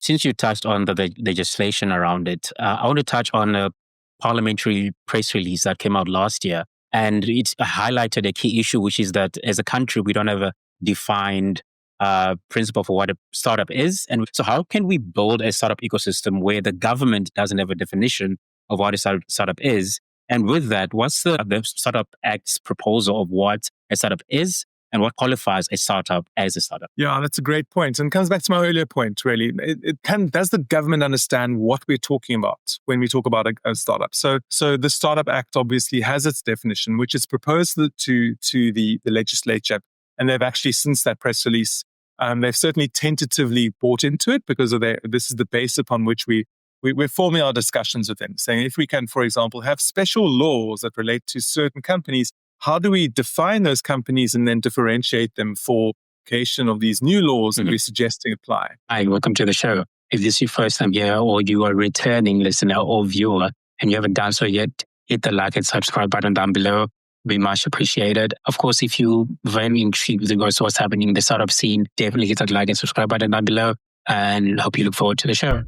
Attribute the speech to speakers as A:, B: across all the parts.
A: since you touched on the legislation around it, I want to touch on a parliamentary press release that came out last year. And it's highlighted a key issue, which is that as a country, we don't have a defined principle for what a startup is. And so how can we build a startup ecosystem where the government doesn't have a definition of what a startup is? And with that, what's the Startup Act's proposal of what a startup is and what qualifies a startup as a startup?
B: Yeah, that's a great point. And it comes back to my earlier point, really. Does the government understand what we're talking about when we talk about a startup? So the Startup Act obviously has its definition, which is proposed to the legislature. And they've actually, since that press release, they've certainly tentatively bought into it because this is the base upon which we're forming our discussions with them, saying if we can, for example, have special laws that relate to certain companies, how do we define those companies and then differentiate them for application of these new laws that we're suggesting apply?
A: Hi, welcome to the show. If this is your first time here or you are a returning listener or viewer and you haven't done so yet, hit the like and subscribe button down below. Be much appreciated. Of course, if you're very intrigued with regards to what's happening in the startup scene, definitely hit that like and subscribe button down below and hope you look forward to the show.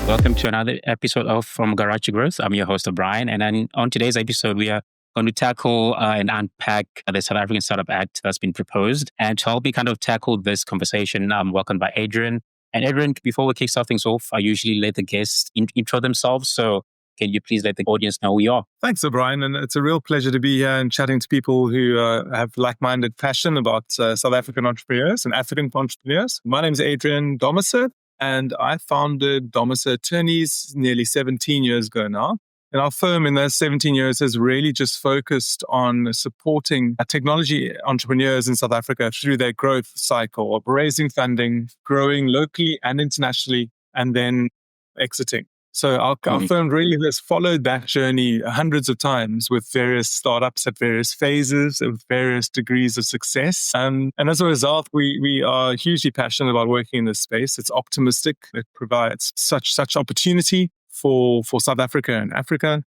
A: Welcome to another episode of From Garage to Growth. I'm your host, Brian. And then on today's episode, we are going to tackle and unpack the South African Startup Act that's been proposed. And to help me kind of tackle this conversation, I'm welcomed by Adrian. And Adrian, before we kick things off, I usually let the guests intro themselves. So can you please let the audience know who you are?
B: Thanks, Brian. And it's a real pleasure to be here and chatting to people who have like-minded passion about South African entrepreneurs and African entrepreneurs. My name is Adrian Domisser. And I founded Domisser Attorneys nearly 17 years ago now. And our firm in those 17 years has really just focused on supporting technology entrepreneurs in South Africa through their growth cycle of raising funding, growing locally and internationally, and then exiting. So our firm really has followed that journey hundreds of times with various startups at various phases of various degrees of success. And as a result, we are hugely passionate about working in this space. It's optimistic. It provides such opportunity for South Africa and Africa.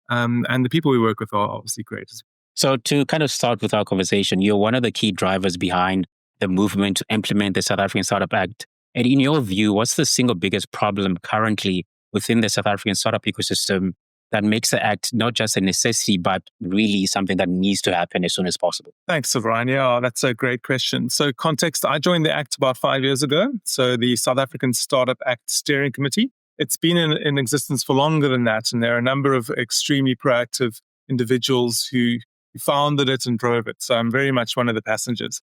B: And the people we work with are obviously great as well.
A: So to kind of start with our conversation, you're one of the key drivers behind the movement to implement the South African Startup Act. And in your view, what's the single biggest problem currently within the South African startup ecosystem that makes the act not just a necessity, but really something that needs to happen as soon as possible?
B: Thanks, Brian. Yeah, that's a great question. So context, I joined the act about 5 years ago. So the South African Startup Act Steering Committee, it's been in existence for longer than that. And there are a number of extremely proactive individuals who founded it and drove it. So I'm very much one of the passengers.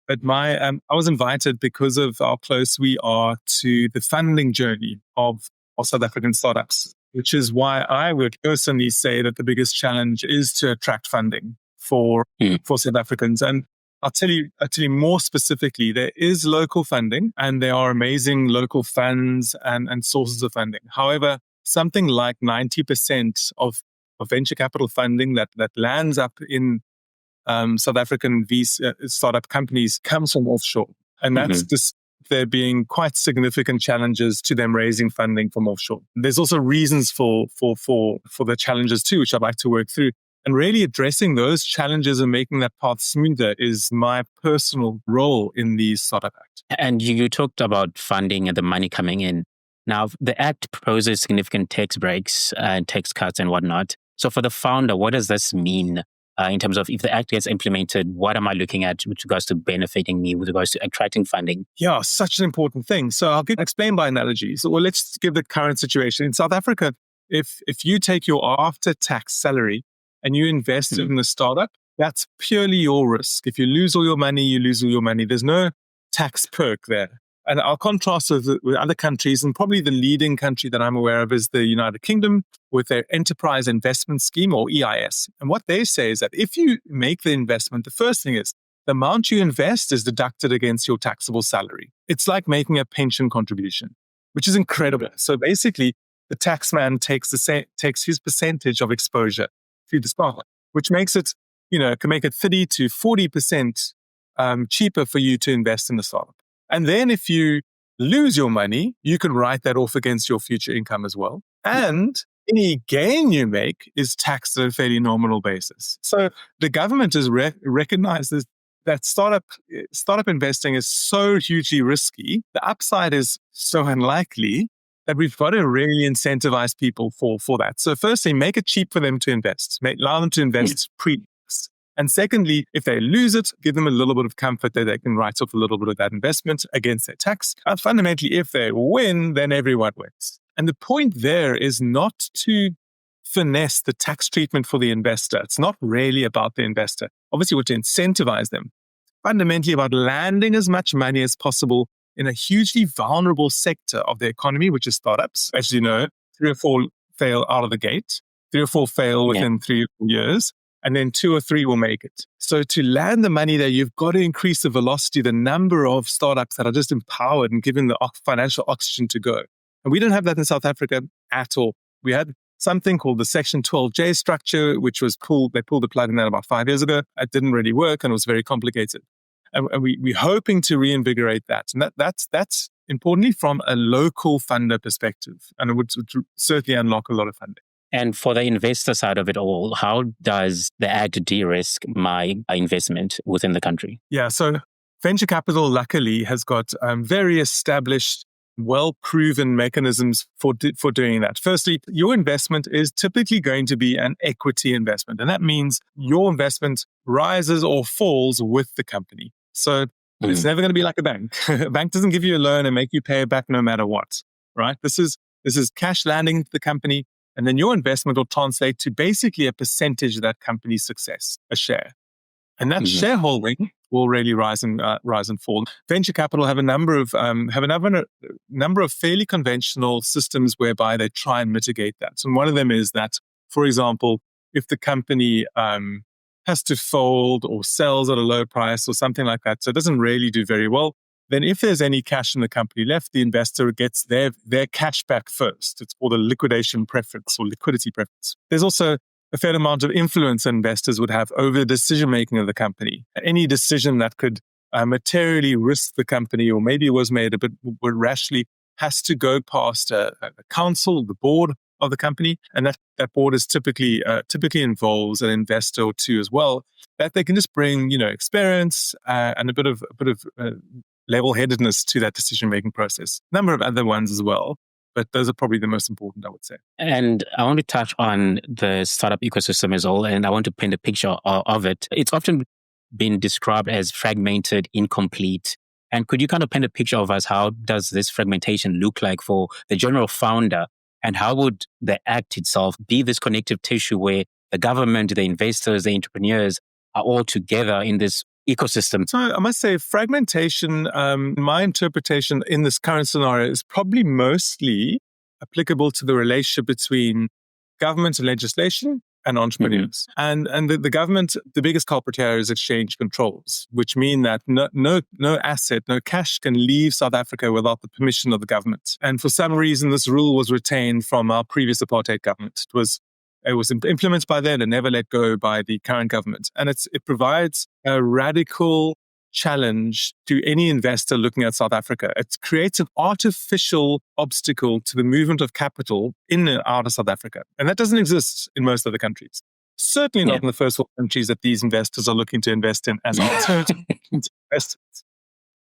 B: But I was invited because of how close we are to the funding journey of South African startups, which is why I would personally say that the biggest challenge is to attract funding for South Africans. And I'll tell you more specifically, there is local funding and there are amazing local funds and sources of funding. However, something like 90% of venture capital funding that lands up in South African startup companies comes from offshore. And that's there being quite significant challenges to them raising funding from offshore. There's also reasons for the challenges too, which I'd like to work through. And really addressing those challenges and making that path smoother is my personal role in the Startup Act.
A: And you talked about funding and the money coming in. Now, the Act proposes significant tax breaks and tax cuts and whatnot. So for the founder, what does this mean in terms of if the Act gets implemented, what am I looking at with regards to benefiting me, with regards to attracting funding?
B: Yeah, such an important thing. So I'll explain by analogy. So let's give the current situation. In South Africa, if you take your after-tax salary and you invest it in the startup, that's purely your risk. If you lose all your money, you lose all your money. There's no tax perk there. And I'll contrast with other countries, and probably the leading country that I'm aware of is the United Kingdom with their Enterprise Investment Scheme, or EIS. And what they say is that if you make the investment, the first thing is the amount you invest is deducted against your taxable salary. It's like making a pension contribution, which is incredible. So basically, the taxman takes his percentage of exposure to the startup, which makes it, can make it 30 to 40% cheaper for you to invest in the startup. And then if you lose your money, you can write that off against your future income as well. And any gain you make is taxed at a fairly nominal basis. So the government has recognized that startup investing is so hugely risky. The upside is so unlikely that we've got to really incentivize people for that. So firstly, make it cheap for them to invest. Allow them to invest pre-tax. And secondly, if they lose it, give them a little bit of comfort that they can write off a little bit of that investment against their tax. And fundamentally, if they win, then everyone wins. And the point there is not to finesse the tax treatment for the investor. It's not really about the investor. Obviously, we want to incentivize them. Fundamentally about landing as much money as possible in a hugely vulnerable sector of the economy, which is startups. As you know, 3 or 4 fail out of the gate, 3 or 4 fail within 3 or 4 years, and then 2 or 3 will make it. So to land the money there, you've got to increase the velocity, the number of startups that are just empowered and given the financial oxygen to go. And we don't have that in South Africa at all. We had something called the Section 12J structure, which was cool. They pulled the plug on that about 5 years ago. It didn't really work and it was very complicated. And we're hoping to reinvigorate that. And that's importantly from a local funder perspective. And it would certainly unlock a lot of funding.
A: And for the investor side of it all, how does the Act de-risk my investment within the country?
B: Yeah, so venture capital, luckily, has got very established, well-proven mechanisms for doing that. Firstly, your investment is typically going to be an equity investment. And that means your investment rises or falls with the company. So it's never going to be like a bank. A bank doesn't give you a loan and make you pay it back no matter what, right? This is cash landing into the company. And then your investment will translate to basically a percentage of that company's success, a share. And that shareholding will really rise and fall. Venture capital have a number of fairly conventional systems whereby they try and mitigate that. And one of them is that, for example, if the company has to fold or sells at a low price or something like that, so it doesn't really do very well, then if there's any cash in the company left, the investor gets their cash back first. It's called a liquidation preference or liquidity preference. There's also a fair amount of influence investors would have over the decision-making of the company. Any decision that could materially risk the company or maybe was made a bit rashly has to go past a council, the board of the company. And that board is typically involves an investor or two as well, that they can just bring, experience and a bit of level-headedness to that decision-making process. A number of other ones as well. But those are probably the most important, I would say.
A: And I want to touch on the startup ecosystem as well, and I want to paint a picture of it. It's often been described as fragmented, incomplete. And could you kind of paint a picture of us? How does this fragmentation look like for the general founder? And how would the Act itself be this connective tissue where the government, the investors, the entrepreneurs are all together in this ecosystem?
B: So I must say fragmentation, my interpretation in this current scenario is probably mostly applicable to the relationship between government and legislation and entrepreneurs. And the government, the biggest culprit here is exchange controls, which mean that no asset, no cash can leave South Africa without the permission of the government. And for some reason, this rule was retained from our previous apartheid government. It was implemented by them and never let go by the current government. And it provides a radical challenge to any investor looking at South Africa. It creates an artificial obstacle to the movement of capital in and out of South Africa. And that doesn't exist in most other countries. Certainly not in the first world countries that these investors are looking to invest in as alternative investors.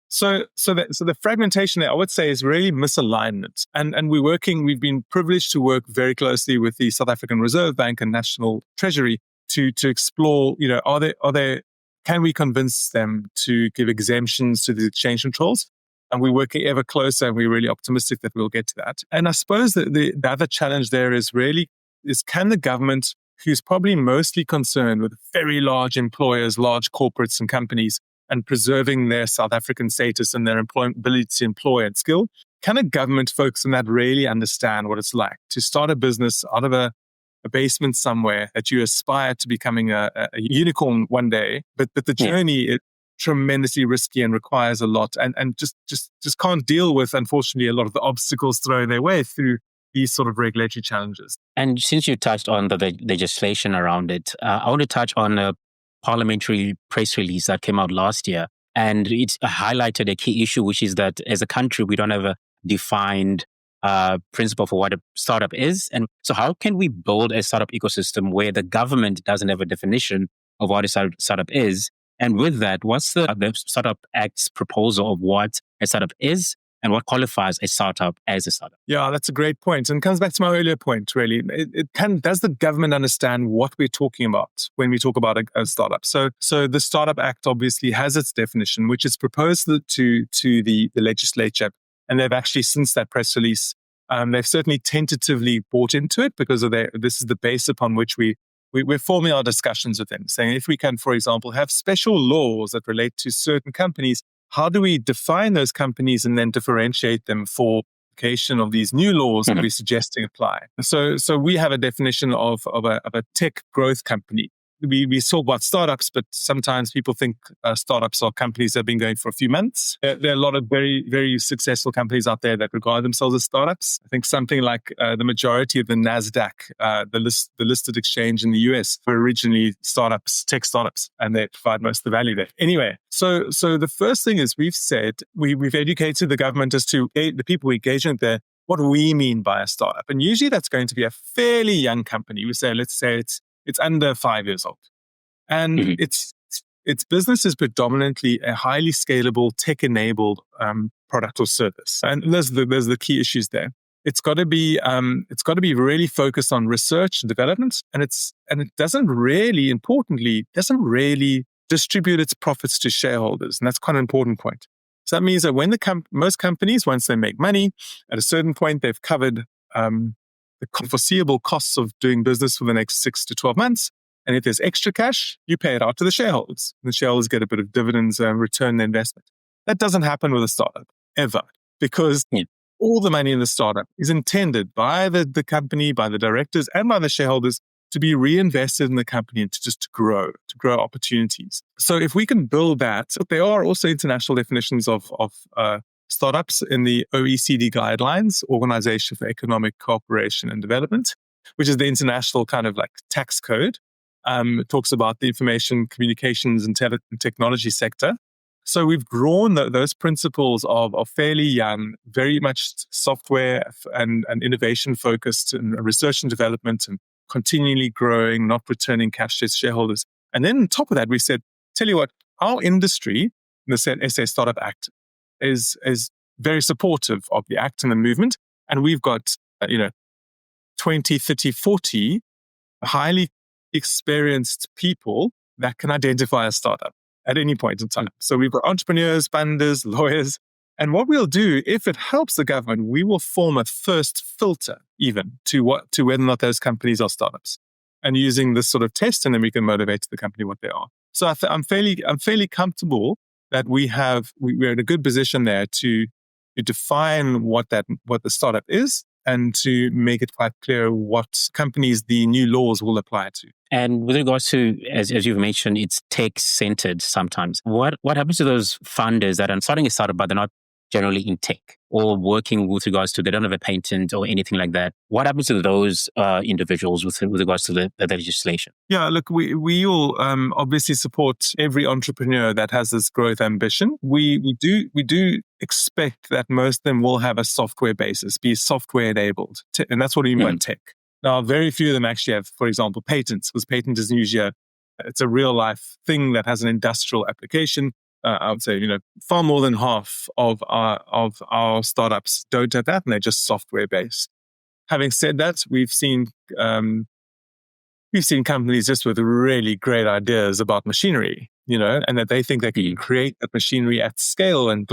B: So the fragmentation there, I would say, is really misalignment. And we've been privileged to work very closely with the South African Reserve Bank and National Treasury to explore, can we convince them to give exemptions to the exchange controls? And we're working ever closer and we're really optimistic that we'll get to that. And I suppose that the other challenge there is can the government, who's probably mostly concerned with very large employers, large corporates and companies, and preserving their South African status and their ability to employ and skill, can a government focus on that, really understand what it's like to start a business out of a basement somewhere that you aspire to becoming a unicorn one day, but the journey is tremendously risky and requires a lot and just can't deal with, unfortunately, a lot of the obstacles thrown their way through these sort of regulatory challenges.
A: And since you touched on the legislation around it, I want to touch on a parliamentary press release that came out last year And it's highlighted a key issue, which is that as a country, we don't have a defined principle for what a startup is. And so how can we build a startup ecosystem where the government doesn't have a definition of what a startup is? And with that, what's the Startup Act's proposal of what a startup is and what qualifies a startup as a startup?
B: Yeah, that's a great point. And it comes back to my earlier point, really. Does the government understand what we're talking about when we talk about a startup? So the Startup Act obviously has its definition, which is proposed to the legislature. And they've actually, since that press release, they've certainly tentatively bought into it because this is the base upon which we're forming our discussions with them, saying if we can, for example, have special laws that relate to certain companies, how do we define those companies and then differentiate them for application of these new laws that we're suggesting apply? So we have a definition of a tech growth company. We talk about startups, but sometimes people think startups are companies that have been going for a few months. There are a lot of very, very successful companies out there that regard themselves as startups. I think something like the majority of the NASDAQ, the listed exchange in the US, were originally startups, tech startups, and they provide most of the value there. Anyway, so the first thing is we've said, we've educated the government as to the people we engage in there, what we mean by a startup. And usually that's going to be a fairly young company. Let's say it's under 5 years old. And its business is predominantly a highly scalable, tech-enabled product or service. And there's the key issues there. It's got to be really focused on research and development, and it doesn't really distribute its profits to shareholders, and that's quite an important point. So that means that when most companies, once they make money, at a certain point they've covered the foreseeable costs of doing business for the next 6 to 12 months. And if there's extra cash, you pay it out to the shareholders. The shareholders get a bit of dividends and return the investment. That doesn't happen with a startup, ever, because all the money in the startup is intended by the company, by the directors, and by the shareholders to be reinvested in the company and to grow opportunities. So if we can build that, there are also international definitions of startups in the OECD guidelines, Organization for Economic Cooperation and Development, which is the international kind of like tax code. It talks about the information, communications, and technology sector. So we've drawn those principles of fairly young, very much software and innovation focused and research and development and continually growing, not returning cash to its shareholders. And then on top of that, we said, tell you what, our industry, the SA Startup Act, is very supportive of the act and the movement. And we've got, 20, 30, 40 highly experienced people that can identify a startup at any point in time. So we've got entrepreneurs, funders, lawyers. And what we'll do, if it helps the government, we will form a first filter even to whether or not those companies are startups. And using this sort of test, and then we can motivate the company what they are. So I'm fairly comfortable that we're in a good position there to define what the startup is and to make it quite clear what companies the new laws will apply to.
A: And with regards to, as you've mentioned, it's tech-centered sometimes. What happens to those funders that are starting a startup, but they're not generally in tech or working with regards to, they don't have a patent or anything like that? What happens to those individuals with regards to the legislation?
B: Yeah, look, we will obviously support every entrepreneur that has this growth ambition. We do expect that most of them will have a software basis, be software enabled, and that's what we mean by tech. Now, very few of them actually have, for example, patents, because patent is usually it's a real life thing that has an industrial application. I would say, far more than half of our startups don't have that, and they're just software based. Having said that, we've seen companies just with really great ideas about machinery, and that they think they can create that machinery at scale and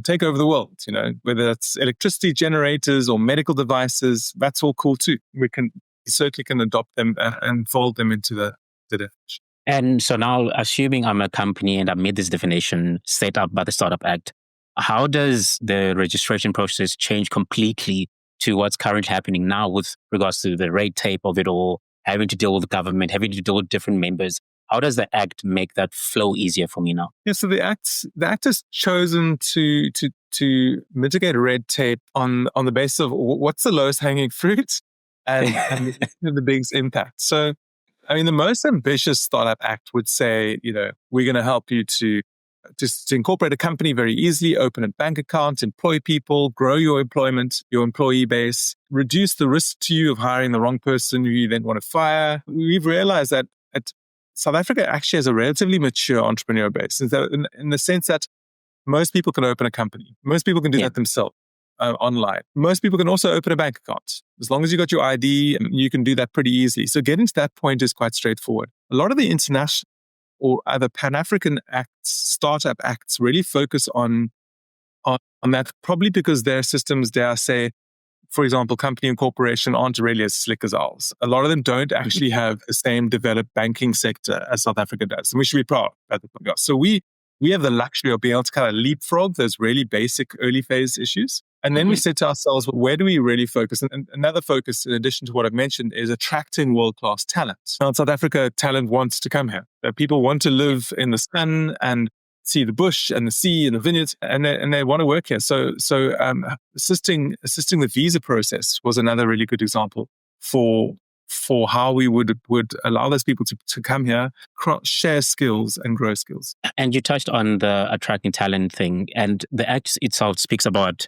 B: take over the world. Whether that's electricity generators or medical devices, that's all cool too. We certainly can adopt them and fold them into the definition.
A: And so now, assuming I'm a company and I've made this definition set up by the Startup Act, how does the registration process change completely to what's currently happening now with regards to the red tape of it all, having to deal with the government, having to deal with different members? How does the Act make that flow easier for me now?
B: Yeah, so the Act has chosen to mitigate red tape on the basis of what's the lowest hanging fruit and the biggest impact. So, I mean, the most ambitious Startup Act would say, we're going to help you to to incorporate a company very easily, open a bank account, employ people, grow your employment, your employee base, reduce the risk to you of hiring the wrong person who you then want to fire. We've realized that South Africa actually has a relatively mature entrepreneur base in the sense that most people can open a company. Most people can do that themselves online. Most people can also open a bank account. As long as you got your ID, you can do that pretty easily. So getting to that point is quite straightforward. A lot of the international or other Pan-African acts, startup acts, really focus on that, probably because their systems, dare I say, for example, company and corporation aren't really as slick as ours. A lot of them don't actually have the same developed banking sector as South Africa does. And we should be proud of that. So we have the luxury of being able to kind of leapfrog those really basic early phase issues. And then we said to ourselves, well, where do we really focus? And another focus, in addition to what I've mentioned, is attracting world-class talent. Now, in South Africa, talent wants to come here. People want to live in the sun and see the bush and the sea and the vineyards, and they want to work here. So assisting the visa process was another really good example for how we would allow those people to come here, share skills and grow skills.
A: And you touched on the attracting talent thing, and the Act itself speaks about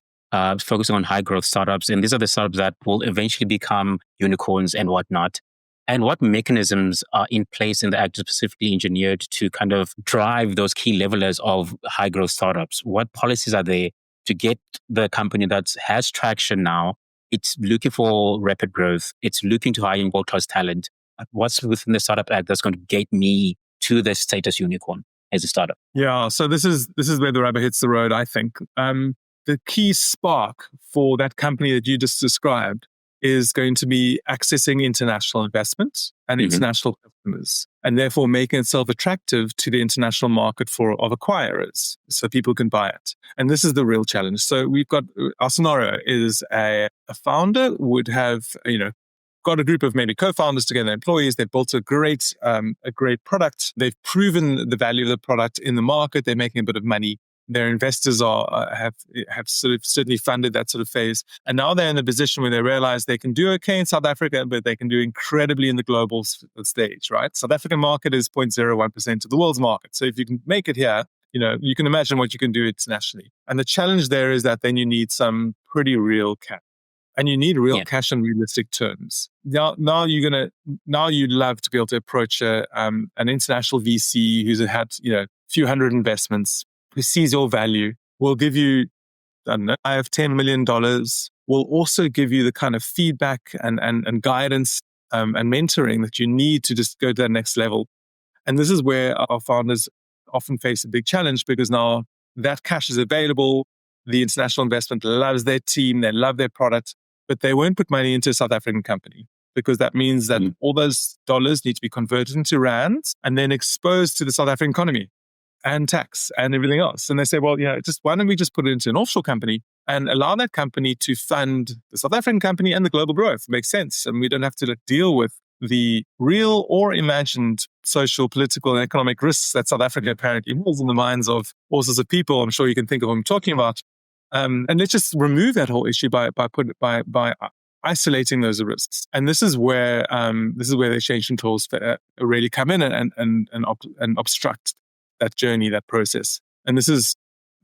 A: focusing on high growth startups. And these are the startups that will eventually become unicorns and whatnot. And what mechanisms are in place in the Act specifically engineered to kind of drive those key levelers of high growth startups? What policies are there to get the company that has traction now? It's looking for rapid growth. It's looking to hire world-class talent. What's within the Startup Act that's going to get me to the status unicorn as a startup?
B: Yeah, so this is where the rubber hits the road, I think. The key spark for that company that you just described is going to be accessing international investments and international customers, and therefore making itself attractive to the international market of acquirers, so people can buy it. And this is the real challenge. So we've got, our scenario is a founder would have, got a group of maybe co-founders together, employees. They've built a great product. They've proven the value of the product in the market. They're making a bit of money. Their investors have sort of certainly funded that sort of phase. And now they're in a position where they realize they can do okay in South Africa, but they can do incredibly in the global stage, right? South African market is 0.01% of the world's market. So if you can make it here, you can imagine what you can do internationally. And the challenge there is that then you need some pretty real cash. And you need real cash on realistic terms. Now you'd love to be able to approach an international VC who's had a few hundred investments, who sees your value, will give you, I don't know, I have $10 million, will also give you the kind of feedback and guidance and mentoring that you need to just go to that next level. And this is where our founders often face a big challenge, because now that cash is available. The international investment loves their team, they love their product, but they won't put money into a South African company, because that means that all those dollars need to be converted into rands and then exposed to the South African economy and tax and everything else. And they say, well, why don't we just put it into an offshore company and allow that company to fund the South African company and the global growth? It makes sense. And we don't have to deal with the real or imagined social, political, and economic risks that South Africa apparently holds in the minds of all sorts of people. I'm sure you can think of what I'm talking about. And let's just remove that whole issue by isolating those risks. And this is where the exchange controls really come in and obstruct that journey, that process. And this is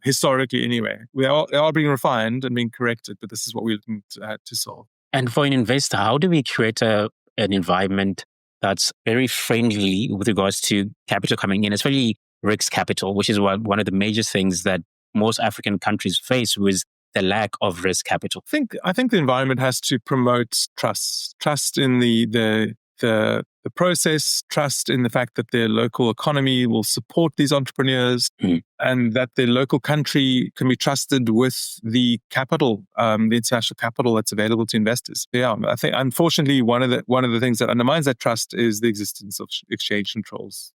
B: historically anyway. They are being refined and being corrected, but this is what we're looking to solve.
A: And for an investor, how do we create an environment that's very friendly with regards to capital coming in, especially risk capital, which is one of the major things that most African countries face with the lack of risk capital?
B: I think the environment has to promote trust in the process, trust in the fact that their local economy will support these entrepreneurs, and that their local country can be trusted with the capital, the international capital that's available to investors. Yeah, I think unfortunately one of the things that undermines that trust is the existence of exchange controls.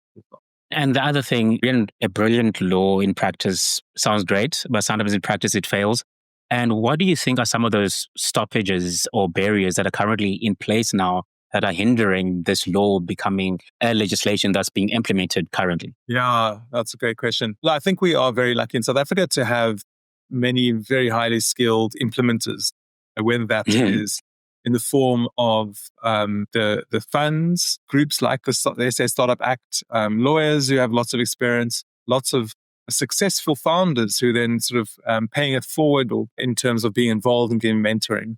A: And the other thing, a brilliant law in practice sounds great, but sometimes in practice it fails. And what do you think are some of those stoppages or barriers that are currently in place now that are hindering this law becoming a legislation that's being implemented currently?
B: Yeah, that's a great question. Well, I think we are very lucky in South Africa to have many very highly skilled implementers, whether that is in the form of the funds, groups like the SA Startup Act, lawyers who have lots of experience, lots of successful founders who then sort of paying it forward or in terms of being involved and giving mentoring.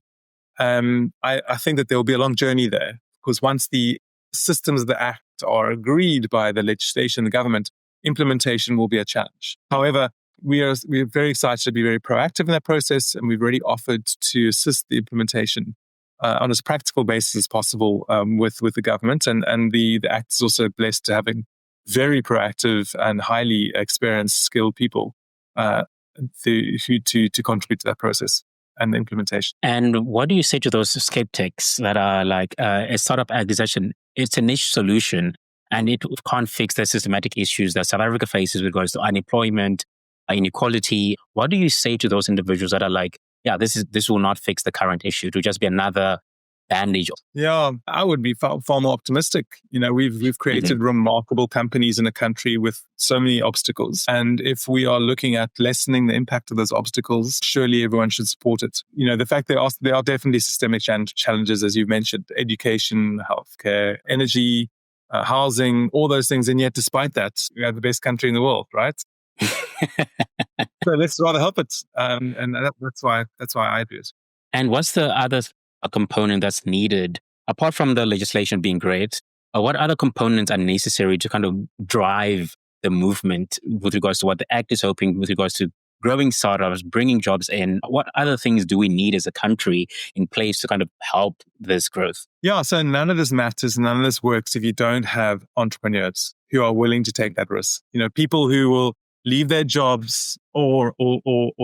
B: I think that there will be a long journey there, because once the systems of the Act are agreed by the legislation, the government, implementation will be a challenge. However, we're very excited to be very proactive in that process, and we've already offered to assist the implementation on as practical basis as possible with the government. And the Act is also blessed to having very proactive and highly experienced, skilled people to contribute to that process and the implementation.
A: And what do you say to those skeptics that are like, a startup act is actually, it's a niche solution and it can't fix the systematic issues that South Africa faces with regards to unemployment, inequality? What do you say to those individuals that are like, yeah, this will not fix the current issue, it will just be another bandage?
B: Yeah, I would be far more optimistic. We've created remarkable companies in a country with so many obstacles. And if we are looking at lessening the impact of those obstacles, surely everyone should support it. The fact there are definitely systemic challenges, as you've mentioned: education, healthcare, energy, housing, all those things. And yet, despite that, we have the best country in the world, right? So let's rather help it. And that's why I do it.
A: And what's the other component that's needed, apart from the legislation being great? What other components are necessary to kind of drive the movement with regards to what the Act is hoping, with regards to growing startups, bringing jobs in? What other things do we need as a country in place to kind of help this growth?
B: Yeah, so none of this matters, none of this works if you don't have entrepreneurs who are willing to take that risk. People who will leave their jobs or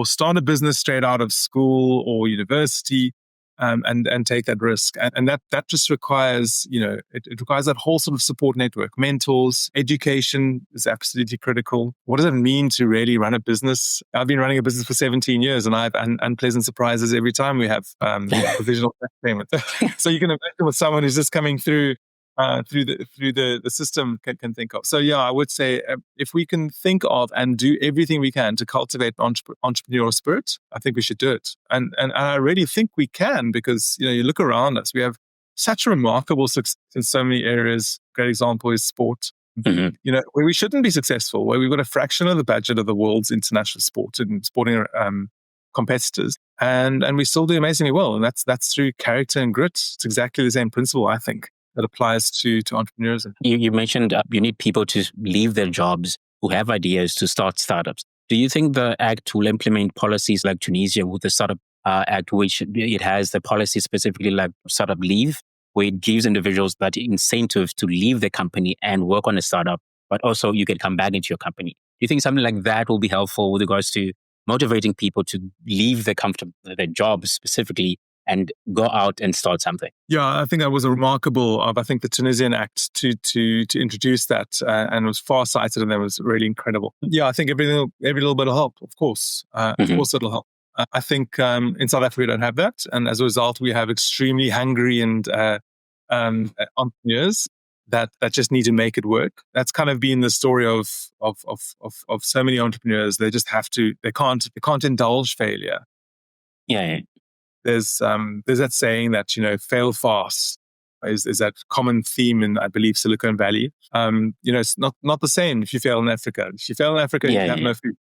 B: start a business straight out of school or university, and take that risk. And that just requires, it requires that whole sort of support network. Mentors, education is absolutely critical. What does it mean to really run a business? I've been running a business for 17 years and I have unpleasant surprises every time we have provisional tax payment. So you can imagine what someone who's just coming through the system can think of. So yeah, I would say if we can think of and do everything we can to cultivate entrepreneurial spirit, I think we should do it. And I really think we can, because you look around us, we have such remarkable success in so many areas. Great example is sport. Where we shouldn't be successful, where we've got a fraction of the budget of the world's international sport and sporting competitors, and we still do amazingly well. And that's through character and grit. It's exactly the same principle, I think, that applies to entrepreneurs.
A: You mentioned you need people to leave their jobs who have ideas to start startups. Do you think the Act will implement policies like Tunisia with the Startup Act, which it has the policy specifically like Startup Leave, where it gives individuals that incentive to leave the company and work on a startup, but also you can come back into your company? Do you think something like that will be helpful with regards to motivating people to leave their jobs specifically and go out and start something?
B: Yeah, I think that was a remarkable I think the Tunisian Act to introduce that, and it was far-sighted, and that was really incredible. Yeah, I think every little bit will help, of course. Of course it'll help. I think in South Africa we don't have that, and as a result we have extremely hungry and entrepreneurs that just need to make it work. That's kind of been the story of so many entrepreneurs. They just they can't indulge failure.
A: Yeah.
B: There's that saying that, fail fast is that common theme in, I believe, Silicon Valley. It's not the same if you fail in Africa. If you fail in Africa, you have no food.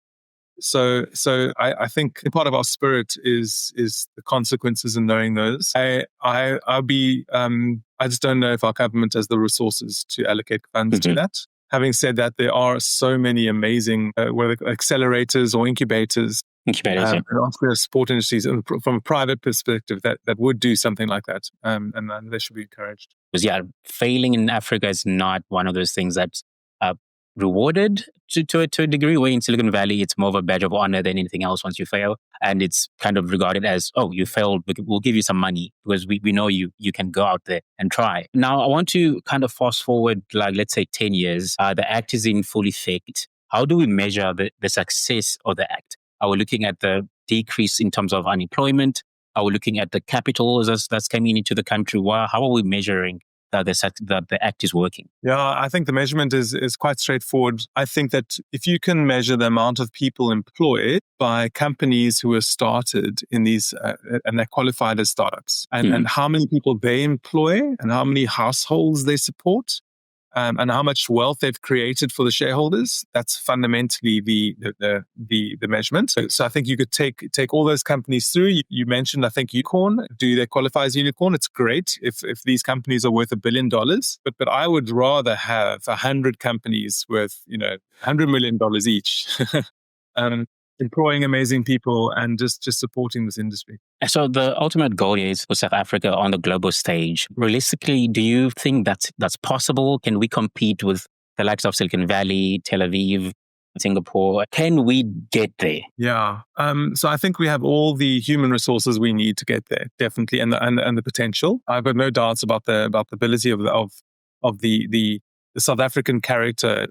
B: So I think part of our spirit is the consequences and knowing those. I just don't know if our government has the resources to allocate funds to that. Having said that, there are so many amazing whether accelerators or incubators and entrepreneur support industries from a private perspective that would do something like that, and they should be encouraged.
A: Because failing in Africa is not one of those things that's rewarded to a degree. Where in Silicon Valley, it's more of a badge of honor than anything else once you fail, and it's kind of regarded as, oh, you failed, we'll give you some money because we know you can go out there and try. Now, I want to kind of fast forward, like let's say 10 years. The Act is in full effect. How do we measure the success of the Act? Are we looking at the decrease in terms of unemployment? Are we looking at the capital that's coming into the country? How are we measuring that the Act is working? Yeah,
B: I think the measurement is quite straightforward. I think that if you can measure the amount of people employed by companies who are started in these and they're qualified as startups, and how many people they employ and how many households they support, and how much wealth they've created for the shareholders. That's fundamentally the measurement. So I think you could take all those companies through. You mentioned, I think, unicorn. Do they qualify as unicorn? It's great if these companies are worth $1 billion. But I would rather have 100 companies worth $100 million each. Employing amazing people and just supporting this industry.
A: So the ultimate goal is for South Africa on the global stage. Realistically, do you think that's possible? Can we compete with the likes of Silicon Valley, Tel Aviv, Singapore? Can we get there?
B: Yeah. So I think we have all the human resources we need to get there, definitely, and the potential. I've got no doubts about the ability of the South African character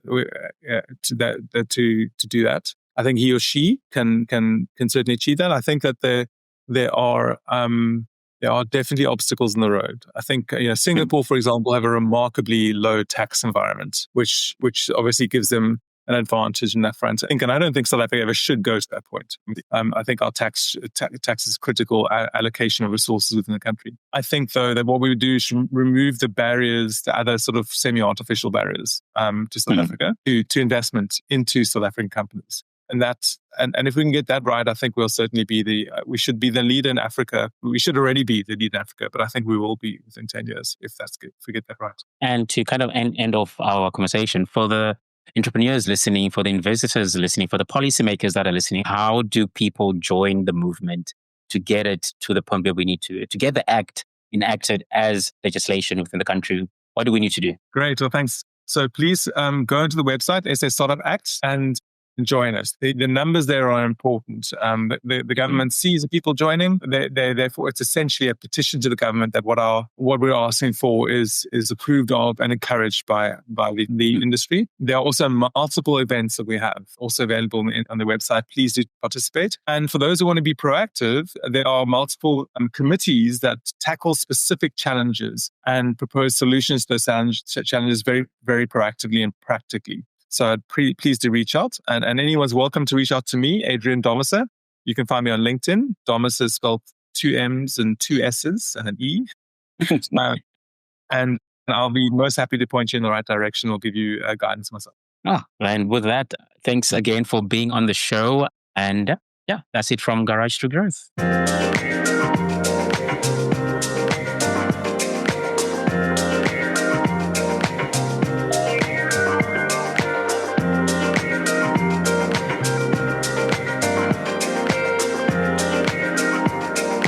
B: to do that. I think he or she can certainly achieve that. I think that there are definitely obstacles in the road. I think Singapore, for example, have a remarkably low tax environment, which obviously gives them an advantage in that front. And I don't think South Africa ever should go to that point. I think our tax is critical allocation of resources within the country. I think, though, that what we would do is remove the barriers, the other sort of semi-artificial barriers to South Africa, to investment into South African companies. And if we can get that right, I think we'll certainly be we should be the leader in Africa. We should already be the leader in Africa, but I think we will be within 10 years if that's good, if we get that right.
A: And to kind of end off our conversation, for the entrepreneurs listening, for the investors listening, for the policymakers that are listening, how do people join the movement to get it to the point where we need to get the act enacted as legislation within the country? What do we need to do?
B: Great. Well, thanks. So please go into the website, SA Startup Act, and join us. The numbers there are important. The government sees the people joining. Therefore, it's essentially a petition to the government that what we're asking for is approved of and encouraged by the industry. There are also multiple events that we have also available on the website. Please do participate. And for those who want to be proactive, there are multiple committees that tackle specific challenges and propose solutions to those challenges very, very proactively and practically. So please do reach out. And anyone's welcome to reach out to me, Adrian Domiser. You can find me on LinkedIn. Domiser is spelled 2 M's and 2 S's and an E. And I'll be most happy to point you in the right direction or give you guidance myself.
A: And with that, thanks again for being on the show. And that's it from Garage to Growth.